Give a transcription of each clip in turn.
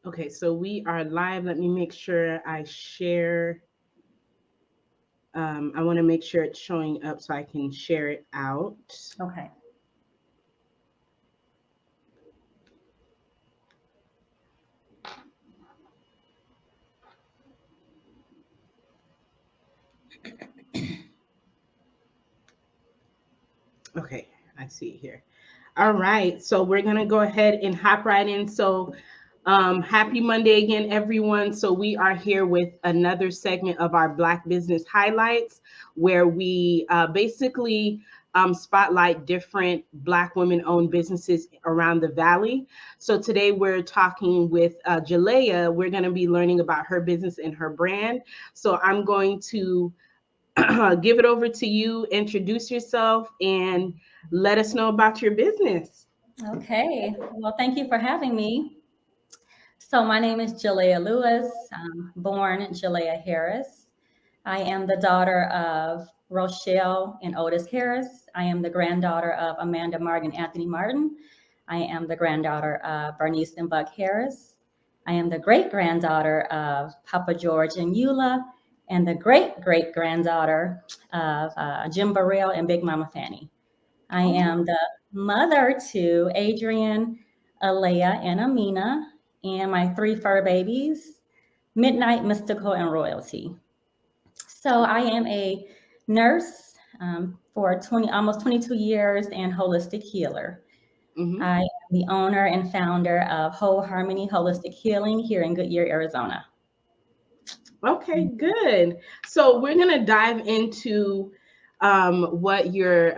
Okay, so we are live. Let me make sure I share. I want to make sure it's showing up so I can share it out. Okay. Okay, I see it here. All right, so we're gonna go ahead and hop right in. So, happy Monday again, everyone. So we are here with another segment of our Black Business Highlights, where we basically spotlight different Black women-owned businesses around the Valley. So today we're talking with Jaleaa. We're going to be learning about her business and her brand. So I'm going to give it over to you, introduce yourself, and let us know about your business. Okay. Well, thank you for having me. So my name is Jaleaa Lewis. I'm born Jaleaa Harris. I am the daughter of Rochelle and Otis Harris. I am the granddaughter of Amanda Martin and Anthony Martin. I am the granddaughter of Bernice and Buck Harris. I am the great granddaughter of Papa George and Eula, and the great great granddaughter of Jim Burrell and Big Mama Fanny. I am the mother to Adrian, Alea, and Amina, and my three fur babies, Midnight, Mystical, and Royalty. So I am a nurse for almost 22 years and holistic healer. Mhm. I am the owner and founder of Whole Harmony Holistic Healing here in Goodyear, Arizona. Okay, good. So we're going to dive into what your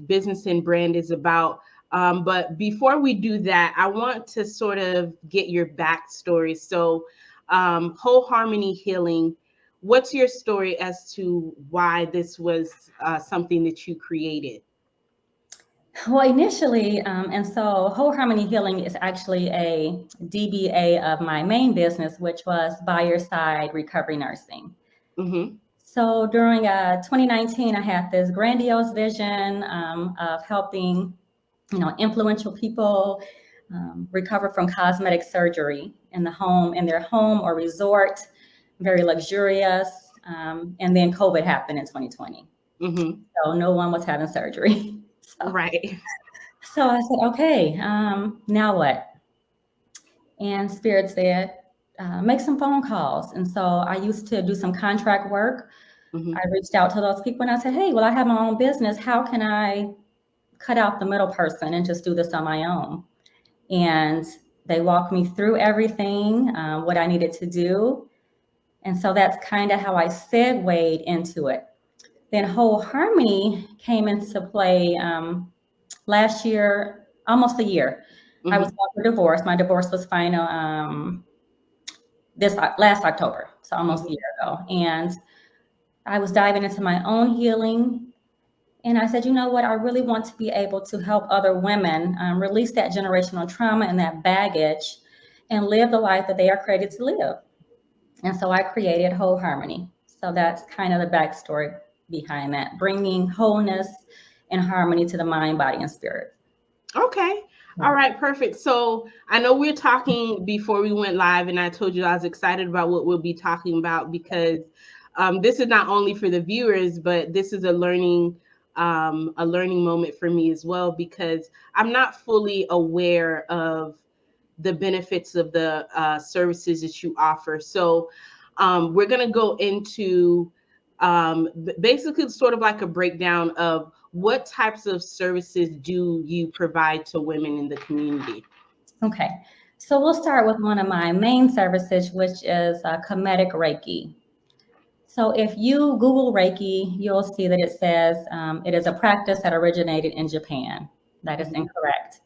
business and brand is about. But before we do that, I want to sort of get your backstory. So, Whole Harmony Healing, what's your story as to why this was something that you created? Well, initially, and so Whole Harmony Healing is actually a DBA of my main business, which was Buyer Side Recovery Nursing. Mm-hmm. So during 2019, I had this grandiose vision of helping, influential people recover from cosmetic surgery in the home, in their home or resort, very luxurious. And then COVID happened in 2020. Mm-hmm. So no one was having surgery. So, Right. so I said, okay, now what? And Spirit said, make some phone calls. And so I used to do some contract work. I Mm-hmm. reached out to those people and I said, hey, well, I have my own business. How can I cut out the middle person and just do this on my own? And they walked me through everything, what I needed to do. And so that's kind of how I segued into it. Then Whole Harmony came into play last year, almost a year. I was Mm-hmm. going through divorce. My divorce was final this last October, so almost a Mm-hmm. year ago. And I was diving into my own healing. And I said, you know what? I really want to be able to help other women release that generational trauma and that baggage and live the life that they are created to live. And so I created Whole Harmony. So that's kind of the backstory behind that, bringing wholeness and harmony to the mind, body, and spirit. Okay. All right, perfect. So I know we are talking before we went live, and I told you I was excited about what we'll be talking about because this is not only for the viewers, but this is a learning moment for me as well because I'm not fully aware of the benefits of the services that you offer. So we're gonna go into basically sort of like a breakdown of what types of services do you provide to women in the community? Okay. So we'll start with one of my main services, which is Comedic Reiki. So if you Google Reiki, you'll see that it says it is a practice that originated in Japan. That is Mhm. incorrect.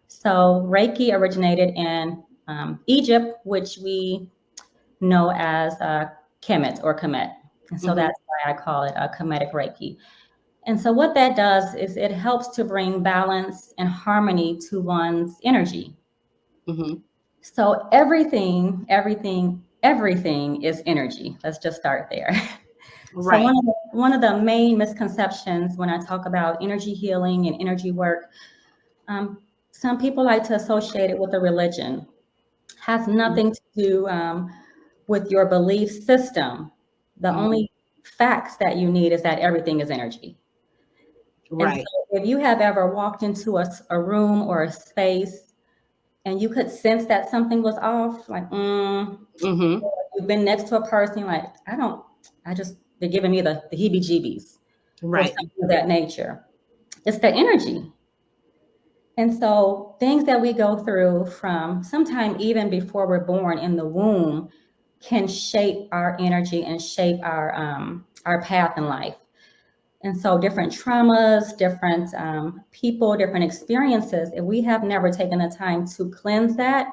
So Reiki originated in Egypt, which we know as Kemet or Kemet. And so Mhm. that's why I call it a Comedic Reiki. And so what that does is it helps to bring balance and harmony to one's energy. Mhm. So everything is energy. Let's just start there. So Right. one of the main misconceptions when I talk about energy healing and energy work, some people like to associate it with a religion. has nothing to do with your belief system. The only facts that you need is that everything is energy. And so Right. if you have ever walked into a room or a space and you could sense that something was off, like, Mm-hmm. you've been next to a person, you're like, they're giving me the heebie-jeebies or Right. something of that nature. It's the energy. And so things that we go through from sometime even before we're born in the womb can shape our energy and shape our path in life. And so different traumas, different people, different experiences, if we have never taken the time to cleanse that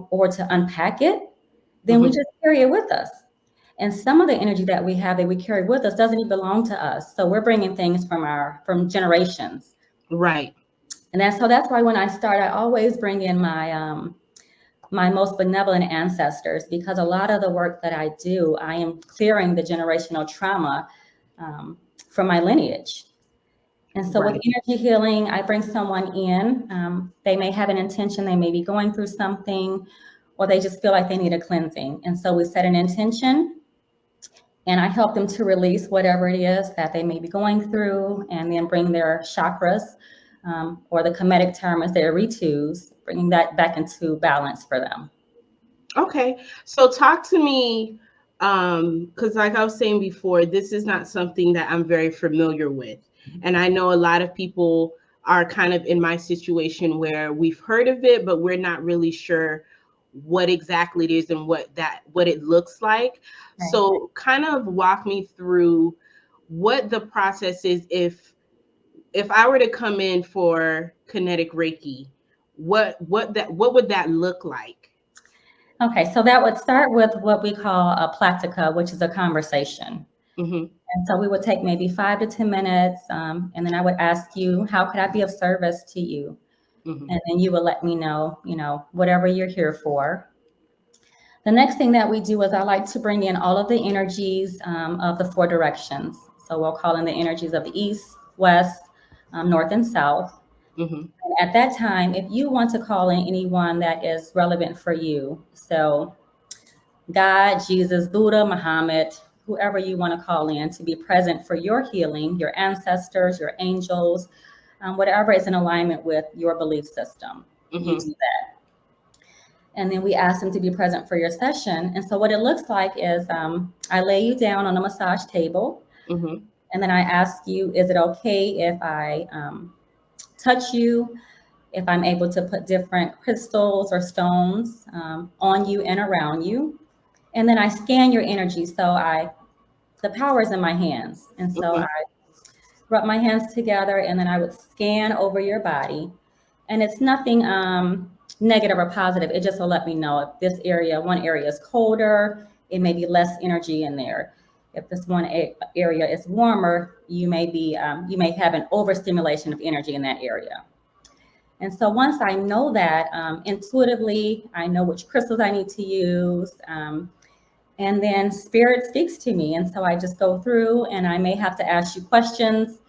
or to unpack it, then we Mm-hmm. just carry it with us. And some of the energy that we have that we carry with us doesn't even belong to us. So we're bringing things from generations. Right. And that's why when I start, I always bring in my most benevolent ancestors, because a lot of the work that I do, I am clearing the generational trauma from my lineage. And so with Right. energy healing, I bring someone in. They may have an intention, they may be going through something, or they just feel like they need a cleansing. And so we set an intention, and I help them to release whatever it is that they may be going through, and then bring their chakras, or the Kemetic term is their ritus, bringing that back into balance for them. Okay. So talk to me, because like I was saying before, this is not something that I'm very familiar with. And I know a lot of people are kind of in my situation where we've heard of it, but we're not really sure what exactly it is and what it looks like. Okay. So kind of walk me through what the process is if I were to come in for kinetic Reiki, what would that look like? Okay, so that would start with what we call a practica, which is a conversation. Mm-hmm. And so we would take maybe 5 to 10 minutes, and then I would ask you, how could I be of service to you? Mm-hmm. And then you will let me know, whatever you're here for. The next thing that we do is I like to bring in all of the energies of the four directions. So we'll call in the energies of the east, west, north, and south. Mm-hmm. And at that time, if you want to call in anyone that is relevant for you, so God, Jesus, Buddha, Muhammad, whoever you want to call in to be present for your healing, your ancestors, your angels, whatever is in alignment with your belief system, you Mm-hmm. do that. And then we ask them to be present for your session. And so what it looks like is I lay you down on a massage table, Mm-hmm. and then I ask you, is it okay if I touch you, if I'm able to put different crystals or stones on you and around you? And then I scan your energy. So the power is in my hands. And so I Mm-hmm. rub my hands together, and then I would scan over your body. And it's nothing negative or positive. It just will let me know if one area is colder, it may be less energy in there. If this one area is warmer, you may have an overstimulation of energy in that area. And so once I know that, intuitively, I know which crystals I need to use. And then spirit speaks to me. And so I just go through, and I may have to ask you questions.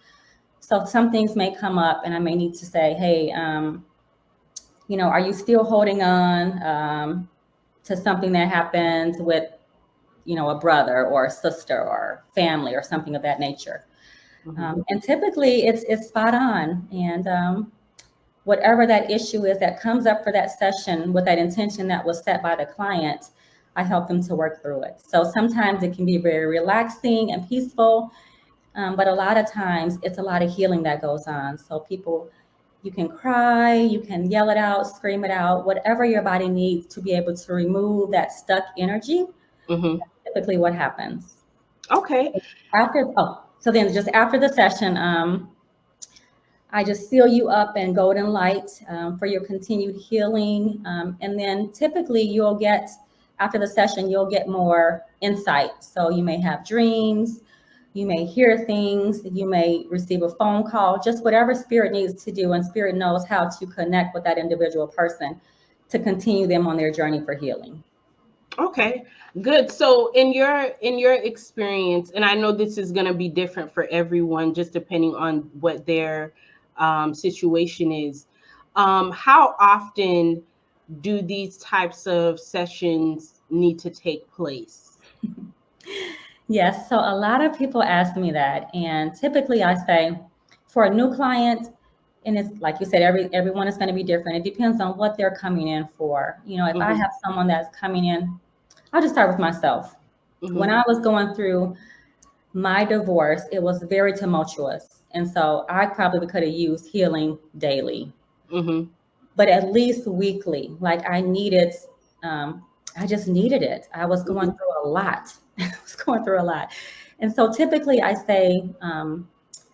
So some things may come up, and I may need to say, hey, are you still holding on to something that happened with, a brother or a sister or family or something of that nature? Mm-hmm. And typically it's spot on. And whatever that issue is that comes up for that session with that intention that was set by the client, I help them to work through it. So sometimes it can be very relaxing and peaceful, but a lot of times it's a lot of healing that goes on. So you can cry, you can yell it out, scream it out, whatever your body needs to be able to remove that stuck energy. Mm-hmm. That's typically what happens. Okay. So then just after the session, I just seal you up in golden light for your continued healing. And then typically after the session, you'll get more insight. So you may have dreams, you may hear things, you may receive a phone call, just whatever spirit needs to do. And spirit knows how to connect with that individual person to continue them on their journey for healing. Okay. Good. So in your experience, and I know this is going to be different for everyone, just depending on what their situation is. How often do these types of sessions need to take place? Yes, so a lot of people ask me that, and typically I say for a new client, and it's like you said, everyone is going to be different. It depends on what they're coming in for. You know, if I Mm-hmm. have someone that's coming in, I'll just start with myself. When Mm-hmm. I was going through my divorce, it was very tumultuous, and so I probably could have used healing daily, Mm-hmm. but at least weekly. Like I needed, um, I just needed it. I was going Mm-hmm. through a lot. I was going through a lot. And so typically I say,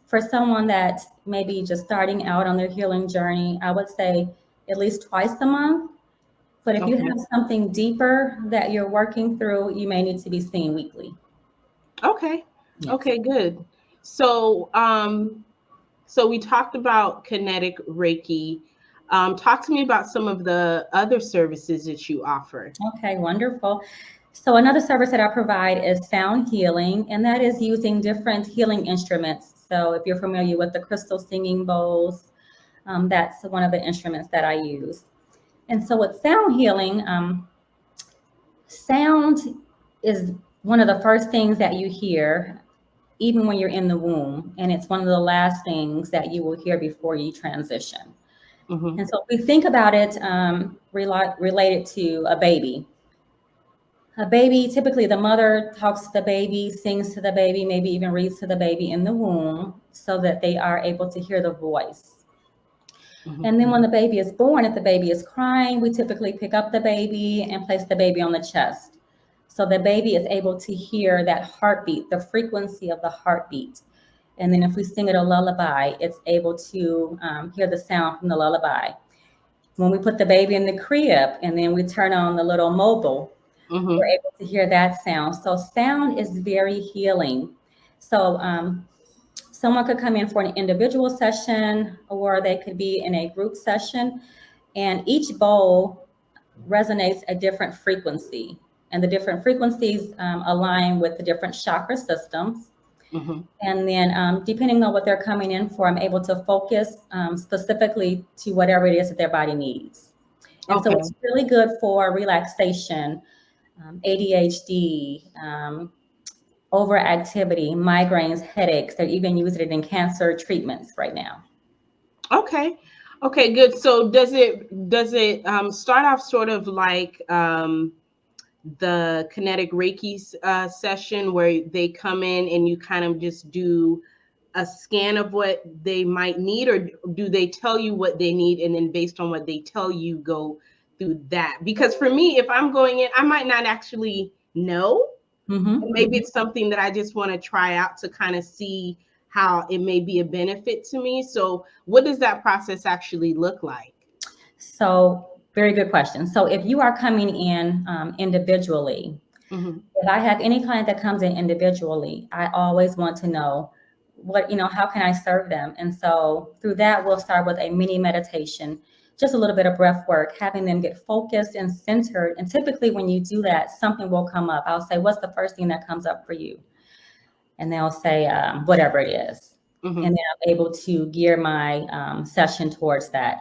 for someone that's maybe just starting out on their healing journey, I would say at least twice a month. But if you Okay. have something deeper that you're working through, you may need to be seen weekly. Okay. Yes. Okay, good. So, so we talked about kinetic Reiki. Talk to me about some of the other services that you offer. Okay, wonderful. So another service that I provide is sound healing, and that is using different healing instruments. So if you're familiar with the crystal singing bowls, that's one of the instruments that I use. And so with sound healing, sound is one of the first things that you hear, even when you're in the womb, and it's one of the last things that you will hear before you transition. Mm-hmm. And so if we think about it related to a baby. A baby, typically the mother talks to the baby, sings to the baby, maybe even reads to the baby in the womb so that they are able to hear the voice. Mm-hmm. And then when the baby is born, if the baby is crying, we typically pick up the baby and place the baby on the chest. So the baby is able to hear that heartbeat, the frequency of the heartbeat. And then if we sing it a lullaby, it's able to hear the sound from the lullaby. When we put the baby in the crib and then we turn on the little mobile, we're Mm-hmm. able to hear that sound. So sound is very healing. So someone could come in for an individual session or they could be in a group session, and each bowl resonates a different frequency. And the different frequencies align with the different chakra systems. Mm-hmm. And then depending on what they're coming in for, I'm able to focus specifically to whatever it is that their body needs. And so Okay. it's really good for relaxation, ADHD, overactivity, migraines, headaches. They're even using it in cancer treatments right now. Okay. Okay, good. So does it start off sort of like the kinetic Reiki session where they come in and you kind of just do a scan of what they might need, or do they tell you what they need and then based on what they tell you go through that? Because for me, if I'm going in, I might not actually know. Maybe Mm-hmm. it's something that I just want to try out to kind of see how it may be a benefit to me. So, what does that process actually look like? So, very good question. So, if you are coming in individually, Mm-hmm. if I have any client that comes in individually, I always want to know how can I serve them? And so, through that, we'll start with a mini meditation, just a little bit of breath work, having them get focused and centered. And typically, when you do that, something will come up. I'll say, "What's the first thing that comes up for you?" And they'll say whatever it is, Mm-hmm. and then I'm able to gear my session towards that.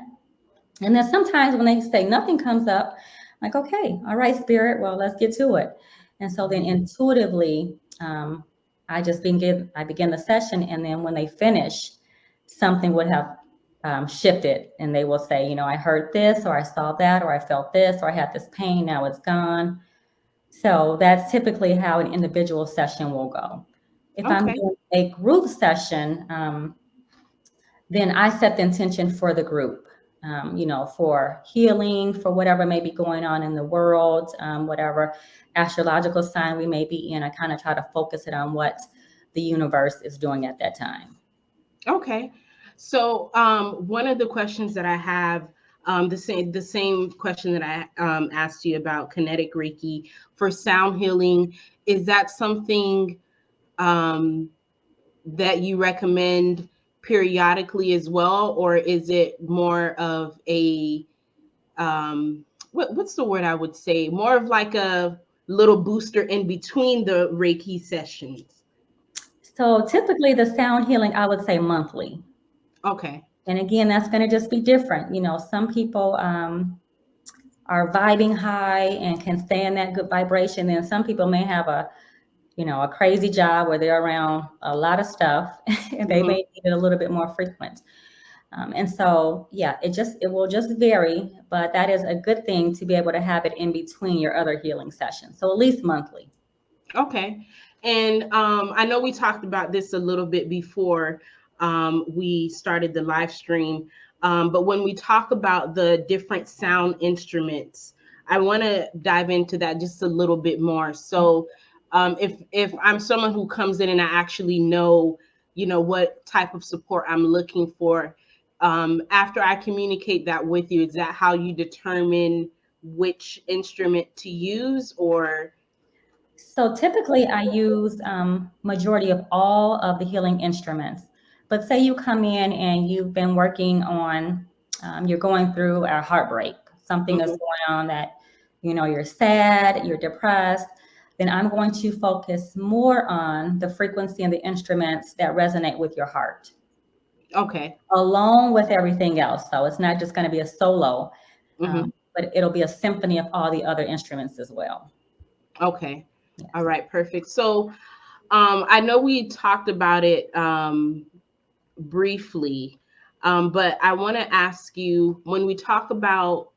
And then sometimes when they say nothing comes up, I'm like, okay, all right, spirit, well, let's get to it. And so then intuitively, I begin the session, and then when they finish, something would have shifted, and they will say, I heard this, or I saw that, or I felt this, or I had this pain, now it's gone. So that's typically how an individual session will go. If I'm Okay. doing a group session, then I set the intention for the group, for healing, for whatever may be going on in the world, whatever astrological sign we may be in. I kind of try to focus it on what the universe is doing at that time. Okay. So, one of the questions that I have, the same question that I asked you about kinetic Reiki for sound healing, is that something um, that you recommend periodically as well, or is it more of a what's the word I would say? More of like a little booster in between the Reiki sessions. So typically the sound healing, I would say monthly. Okay. And again, that's going to just be different. Some people are vibing high and can stay in that good vibration. Then some people may have a crazy job where they're around a lot of stuff and they may need it a little bit more frequent. And so, yeah, it will just vary, but that is a good thing to be able to have it in between your other healing sessions. So at least monthly. Okay. And I know we talked about this a little bit before we started the live stream. But when we talk about the different sound instruments, I want to dive into that just a little bit more. So if I'm someone who comes in and I actually know, what type of support I'm looking for, after I communicate that with you, is that how you determine which instrument to use, or? So typically I use majority of all of the healing instruments. But say you come in and you've been working on, you're going through a heartbreak, something is Mhm. going on that, you're sad, you're depressed, then I'm going to focus more on the frequency and the instruments that resonate with your heart, Okay. along with everything else. So it's not just going to be a solo, Hmm. but it'll be a symphony of all the other instruments as well. Okay. All Yes. right. Perfect. So, I know we talked about it briefly, but I want to ask you, when we talk about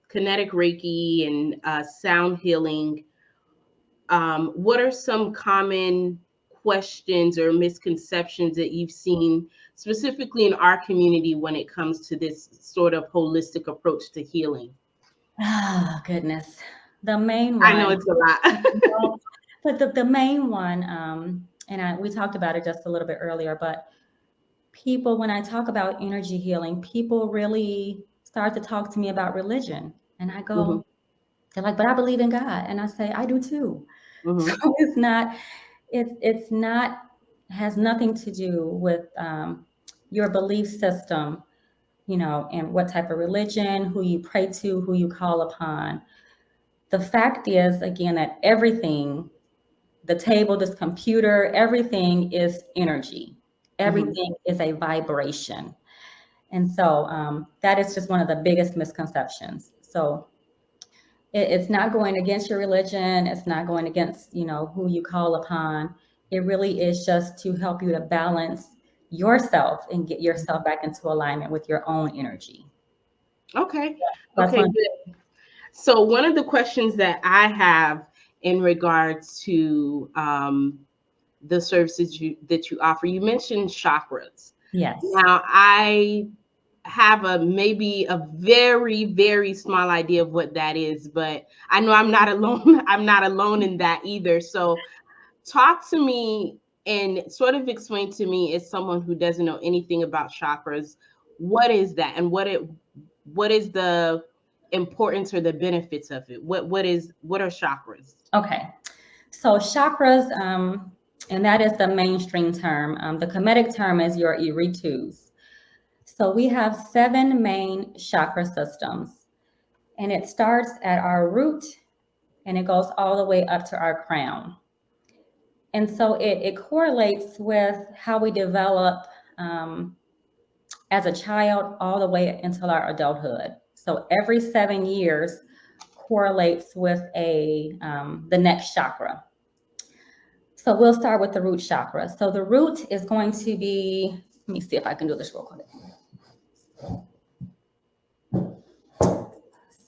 kinetic Reiki and sound healing, what are some common questions or misconceptions that you've seen specifically in our community when it comes to this sort of holistic approach to healing? Oh, goodness. The main I know one, it's a lot. well, but the main one, we talked about it just a little bit earlier, but people, when I talk about energy healing, people really start to talk to me about religion. And I Hmm. go, they're like, but I believe in God. And I say, I do too. So Hmm. it's not, has nothing to do with your belief system, and what type of religion, who you pray to, who you call upon. The fact is, again, that everything, the table, this computer, everything is energy. Hmm. Everything is a vibration. And so that is just one of the biggest misconceptions. So it's not going against your religion. It's not going against, who you call upon. It really is just to help you to balance yourself and get yourself back into alignment with your own energy. Okay. That's Okay, one. good. So one of the questions that I have in regards to the services that you offer, you mentioned chakras. Yes. Now, I have a maybe a very, very small idea of what that is, but I know I'm not alone. I'm not alone in that either. So talk to me and sort of explain to me, as someone who doesn't know anything about chakras, what is that, and what is the importance or the benefits of it? What are chakras? Okay. So chakras, and that is the mainstream term. The Kemetic term is your iritus. So we have 7 main chakra systems, and it starts at our root and it goes all the way up to our crown. And so it correlates with how we develop as a child all the way until our adulthood. So every 7 years correlates with the next chakra. So we'll start with the root chakra. So the root is going to be, let me see if I can do this real quick.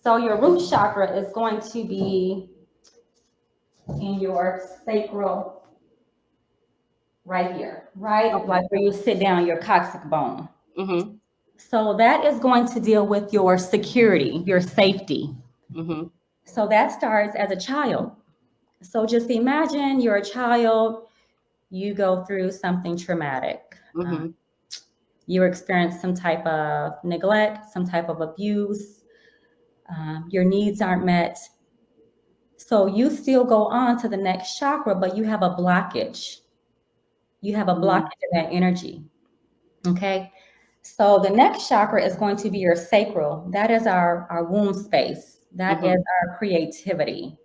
So your root chakra is going to be in your sacral right here, right? Okay. Like where you sit down, your coccyx bone. Mm-hmm. So that is going to deal with your security, your safety. Mm-hmm. So that starts as a child. So just imagine you're a child, you go through something traumatic. Mm-hmm. You experience some type of neglect, some type of abuse, your needs aren't met. So you still go on to the next chakra, but you have a blockage. You have a blockage in that energy. Okay. So the next chakra is going to be your sacral. That is our womb space. That is Mm-hmm. our creativity.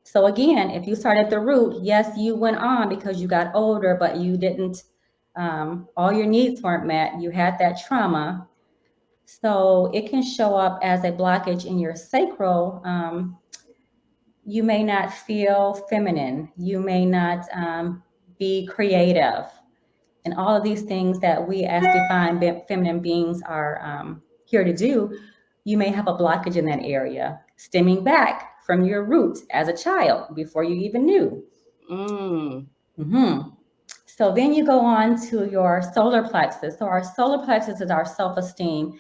So again, if you start at the root, yes, you went on because you got older, but you didn't, all your needs weren't met. You had that trauma. So it can show up as a blockage in your sacral. You may not feel feminine. You may not be creative. And all of these things that we as defined feminine beings are here to do, you may have a blockage in that area, stemming back from your roots as a child before you even knew. Mm. Mm-hmm. So then you go on to your solar plexus. So our solar plexus is our self-esteem.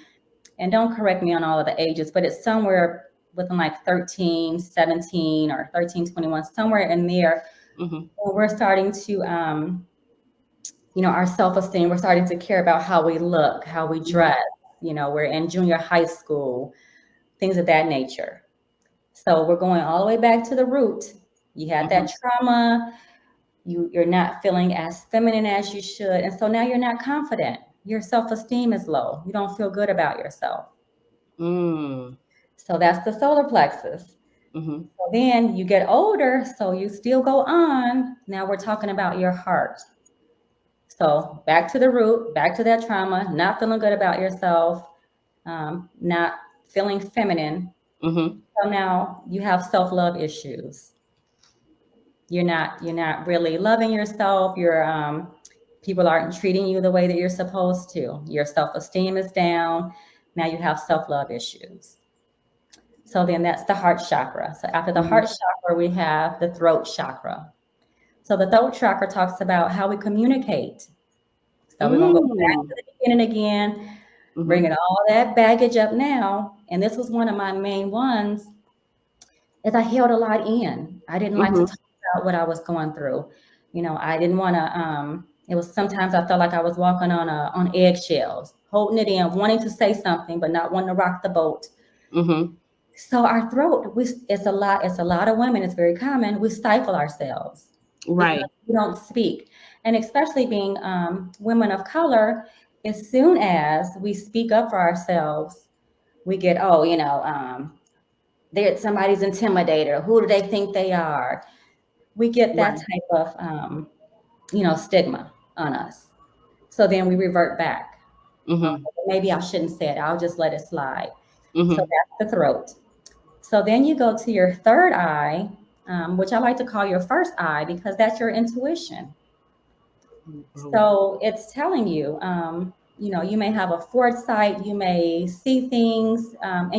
And don't correct me on all of the ages, but it's somewhere within like 13, 17 or 13, 21, somewhere in there. Mm-hmm. We're starting to, our self-esteem, we're starting to care about how we look, how we dress. We're in junior high school, things of that nature. So we're going all the way back to the root. You had that trauma. You're not feeling as feminine as you should. And so now you're not confident. Your self-esteem is low. You don't feel good about yourself. Mm. So that's the solar plexus. Mm-hmm. So then you get older, so you still go on. Now we're talking about your heart. So back to the root, back to that trauma, not feeling good about yourself, not feeling feminine. Mm-hmm. So now you have self-love issues. You're not really loving yourself. People aren't treating you the way that you're supposed to. Your self-esteem is down. Now you have self-love issues. So then that's the heart chakra. So after the heart chakra, we have the throat chakra. So the throat chakra talks about how we communicate. So we're going to go back to the beginning again, bringing all that baggage up now. And this was one of my main ones, is I held a lot in. I didn't like to talk about what I was going through. I didn't want to, it was sometimes I felt like I was walking on eggshells, holding it in, wanting to say something, but not wanting to rock the boat. Mm-hmm. So our throat, it's a lot of women, it's very common, we stifle ourselves. Right. Because we don't speak. And especially being women of color, as soon as we speak up for ourselves, we get, they're somebody's intimidator. Who do they think they are? We get that type of, stigma on us. So then we revert back. Okay, maybe I shouldn't say it. I'll just let it slide. So that's the throat. So then you go to your third eye, which I like to call your first eye because that's your intuition. So it's telling you, you may have a foresight, you may see things, and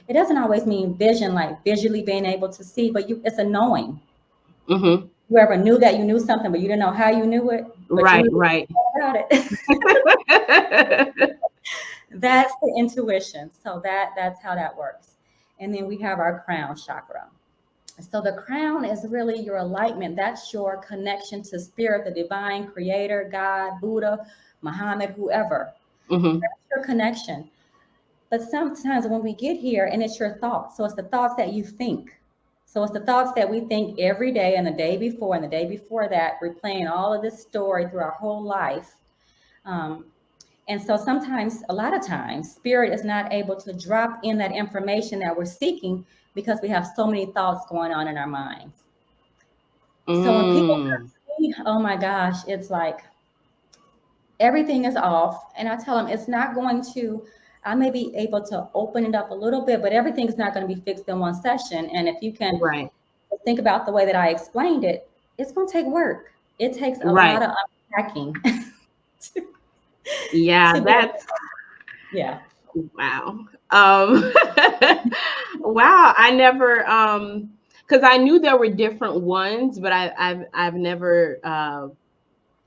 it doesn't always mean vision, like visually being able to see, but it's a knowing. You ever knew that you knew something, but you didn't know how you knew it, but you knew about it. That's the intuition. So that's how that works. And then we have our crown chakra. So the crown is really your enlightenment. That's your connection to spirit, the divine creator, God, Buddha, Muhammad, whoever. That's your connection. But sometimes when we get here, and it's your thoughts. So it's the thoughts that you think. So it's the thoughts that we think every day and the day before and the day before that, replaying all of this story through our whole life. And so sometimes, a lot of times, spirit is not able to drop in that information that we're seeking because we have so many thoughts going on in our minds. So when people come to me, oh my gosh, it's like everything is off. And I tell them it's not going to, I may be able to open it up a little bit, but everything's not going to be fixed in one session. And if you can think about the way that I explained it, it's going to take work. It takes a lot of unpacking. Yeah, that's wow. Wow, I never because I knew there were different ones, but I've never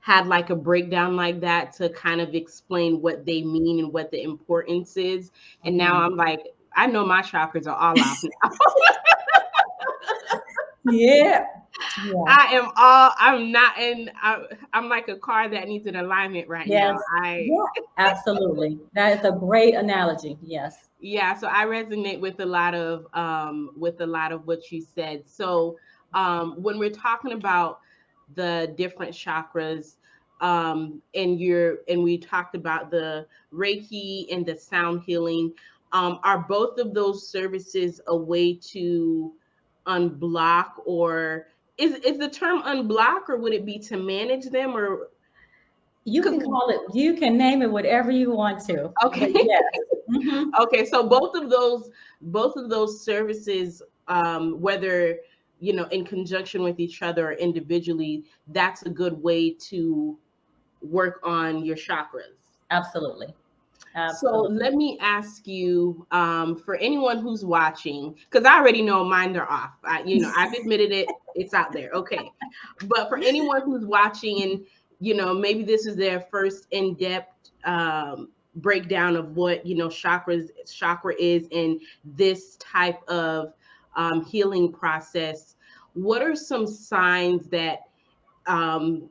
had like a breakdown like that to kind of explain what they mean and what the importance is. And now I'm like, I know my chakras are all off now. Yeah. I'm not in, I'm like a car that needs an alignment right now. Absolutely. That is a great analogy. Yes. Yeah. So I resonate with a lot of what you said. So when we're talking about the different chakras, and we talked about the Reiki and the sound healing, are both of those services a way to unblock, or is the term unblock, or would it be to manage them, or You can call it, you can name it whatever you want to. But Okay. yes. Hmm. Okay, so both of those services, whether in conjunction with each other or individually, that's a good way to work on your chakras. Absolutely. So Absolutely. let me ask you, for anyone who's watching, because I already know mine are off. I've admitted it; it's out there. Okay, but for anyone who's watching, and maybe this is their first in-depth breakdown of what chakra is, and this type of healing process. What are some signs that um,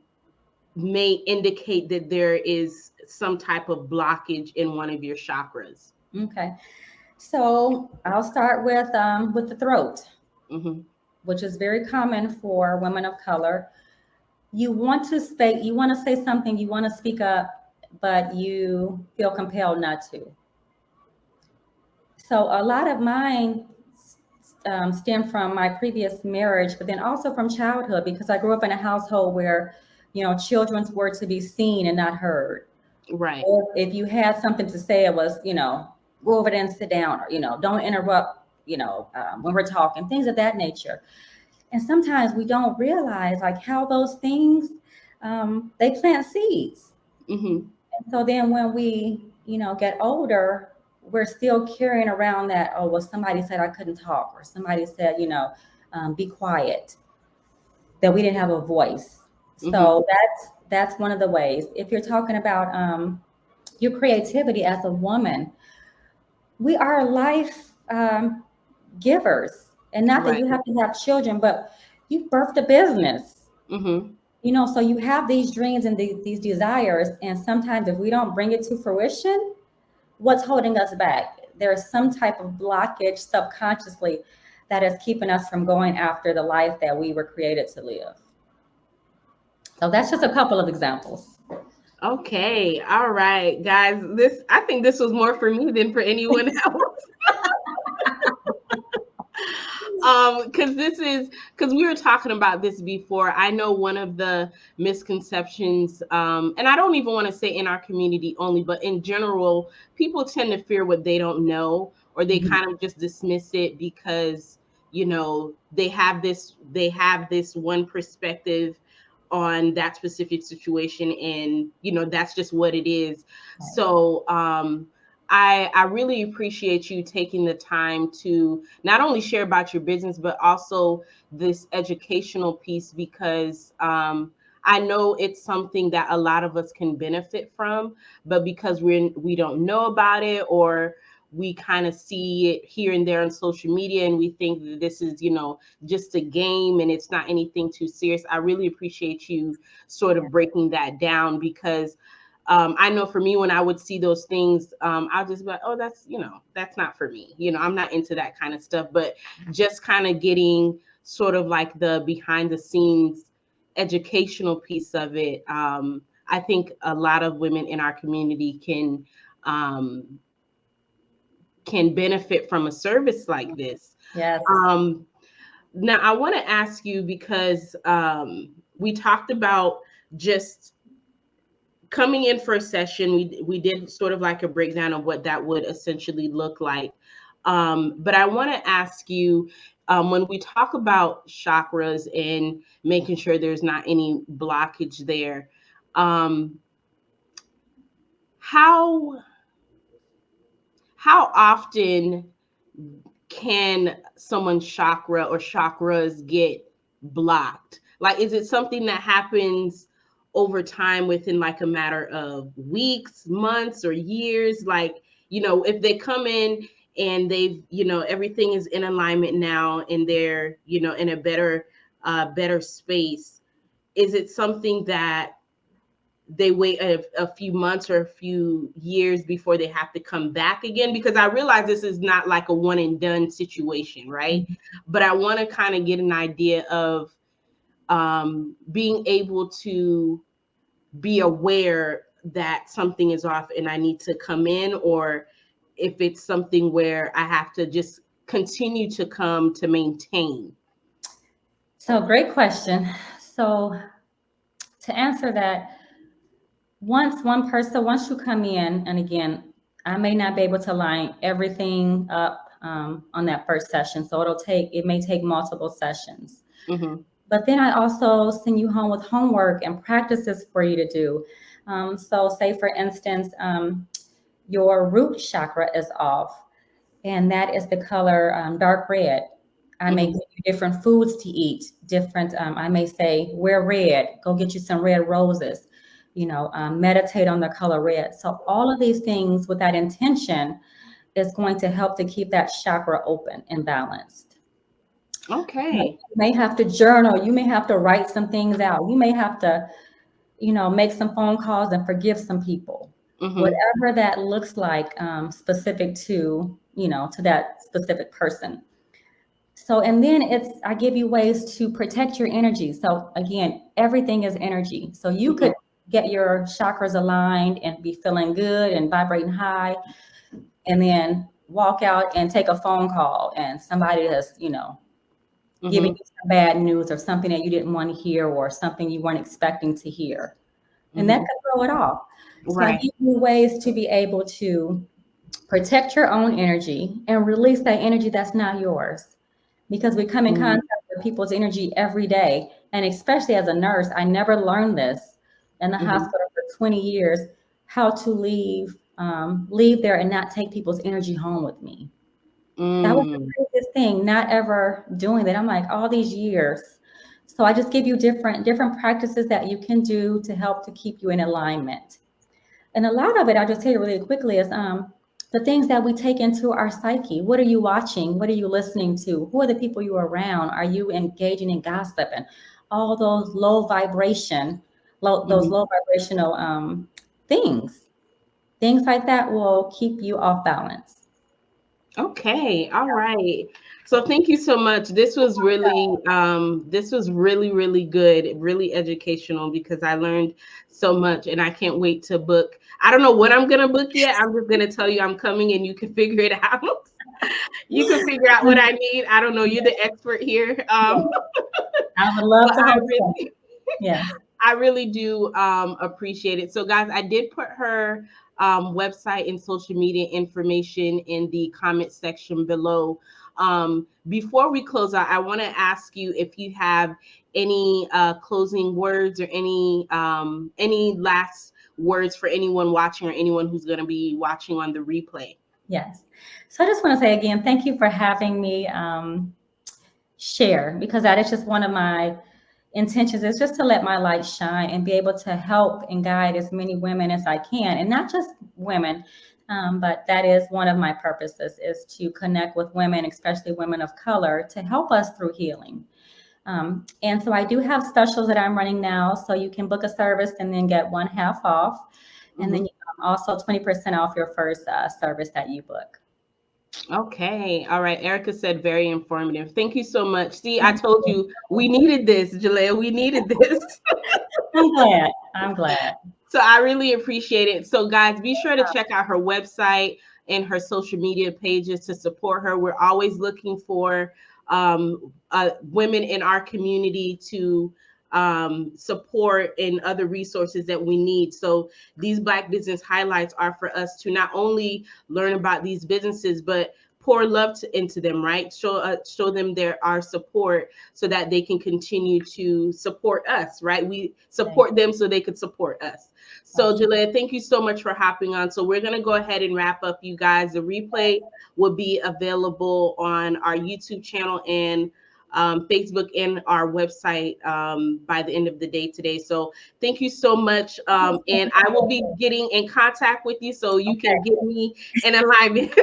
may indicate that there is some type of blockage in one of your chakras? Okay. So I'll start with the throat, Hmm. which is very common for women of color. You want to say something, you want to speak up, but you feel compelled not to. So a lot of mine stem from my previous marriage, but then also from childhood because I grew up in a household where, children were to be seen and not heard. Right. Or if you had something to say, it was, go over there and sit down, or, don't interrupt, when we're talking, things of that nature. And sometimes we don't realize like how those things, they plant seeds. Hmm. And so then when we, get older, we're still carrying around that, oh, well, somebody said I couldn't talk, or somebody said, be quiet, that we didn't have a voice. Hmm. So that's one of the ways. If you're talking about your creativity as a woman, we are life givers. And not that Right. you have to have children, but you birthed a business. Hmm. So you have these dreams and these desires. And sometimes if we don't bring it to fruition, what's holding us back? There's some type of blockage subconsciously that is keeping us from going after the life that we were created to live. So that's just a couple of examples. Okay. All right, guys. I think this was more for me than for anyone else. Because we were talking about this before. I know one of the misconceptions, and I don't even want to say in our community only, but in general, people tend to fear what they don't know, or they Mhm. kind of just dismiss it because they have this one perspective on that specific situation, and that's just what it is. So I really appreciate you taking the time to not only share about your business, but also this educational piece, because I know it's something that a lot of us can benefit from, but because we don't know about it, or we kind of see it here and there on social media, and we think that this is just a game and it's not anything too serious. I really appreciate you sort of breaking that down, because I know for me, when I would see those things, I'll just be like, oh, that's not for me. I'm not into that kind of stuff. But just kind of getting sort of like the behind the scenes educational piece of it, I think a lot of women in our community um, can benefit from a service like this. Yes. Um, Now, I want to ask you, because we talked about just coming in for a session. We did sort of like a breakdown of what that would essentially look like. But I want to ask you, when we talk about chakras and making sure there's not any blockage there, um, how how often can someone's chakra or chakras get blocked? Like, is it something that happens over time, within like a matter of weeks, months, or years? Like, if they come in and everything is in alignment now, and they're, in a better space, is it something that they wait a few months or a few years before they have to come back again? Because I realize this is not like a one and done situation, right? But I want to kind of get an idea of being able to be aware that something is off and I need to come in, or if it's something where I have to just continue to come to maintain. So great question. So to answer that, once you come in, and again, I may not be able to line everything up on that first session, so it may take multiple sessions. Mm-hmm. But then I also send you home with homework and practices for you to do. So say for instance, your root chakra is off, and that is the color dark red. I may give you different foods to eat, different, I may say, wear red, go get you some red roses, meditate on the color red. So all of these things with that intention is going to help to keep that chakra open and balanced. Okay. You may have to journal, you may have to write some things out, you may have to, make some phone calls and forgive some people. Whatever that looks like, specific to, to that specific person. So, and then I give you ways to protect your energy. So again, everything is energy. So you could get your chakras aligned and be feeling good and vibrating high, and then walk out and take a phone call and somebody has, giving you some bad news or something that you didn't want to hear or something you weren't expecting to hear. And that could throw it off. So I give you ways to be able to protect your own energy and release that energy that's not yours. Because we come in contact with people's energy every day. And especially as a nurse, I never learned this in the hospital for 20 years, how to leave there and not take people's energy home with me. That was the craziest thing, not ever doing that. I'm like, all these years. So I just give you different practices that you can do to help to keep you in alignment. And a lot of it, I'll just tell you really quickly, is the things that we take into our psyche. What are you watching? What are you listening to? Who are the people you are around? Are you engaging in gossip? And all those low vibrational things like that will keep you off balance. Okay. All right. So thank you so much. This was really really good, really educational, because I learned so much and I can't wait to book. I don't know what I'm gonna book yet. I'm just gonna tell you I'm coming and you can figure it out. You can figure out what I need. I don't know. You're the expert here. I would love to help. I really do appreciate it. So guys, I did put her website and social media information in the comment section below. Before we close out, I want to ask you if you have any closing words or any last words for anyone watching or anyone who's going to be watching on the replay. Yes. So I just want to say again, thank you for having me share, because that is just one of my intentions, is just to let my light shine and be able to help and guide as many women as I can, and not just women, but that is one of my purposes, is to connect with women, especially women of color, to help us through healing. And so I do have specials that I'm running now, so you can book a service and then get 1/2 off, and then also 20% off your first service that you book. Okay. All right. Erica said very informative. Thank you so much. See, I told you we needed this, Jaleaa. We needed this. I'm glad. So I really appreciate it. So guys, be sure to check out her website and her social media pages to support her. We're always looking for women in our community to support and other resources that we need. So these Black business highlights are for us to not only learn about these businesses, but pour love into them, right? Show them our support so that they can continue to support us, right? We support them so they could support us. So Jaleaa, thank you so much for hopping on. So we're going to go ahead and wrap up, you guys. The replay will be available on our YouTube channel and Facebook and our website by the end of the day today. So thank you so much. And I will be getting in contact with you so you can get me in alignment.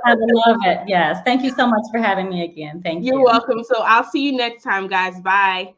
I would love it. Yes. Thank you so much for having me again. Thank you. You're welcome. So I'll see you next time, guys. Bye.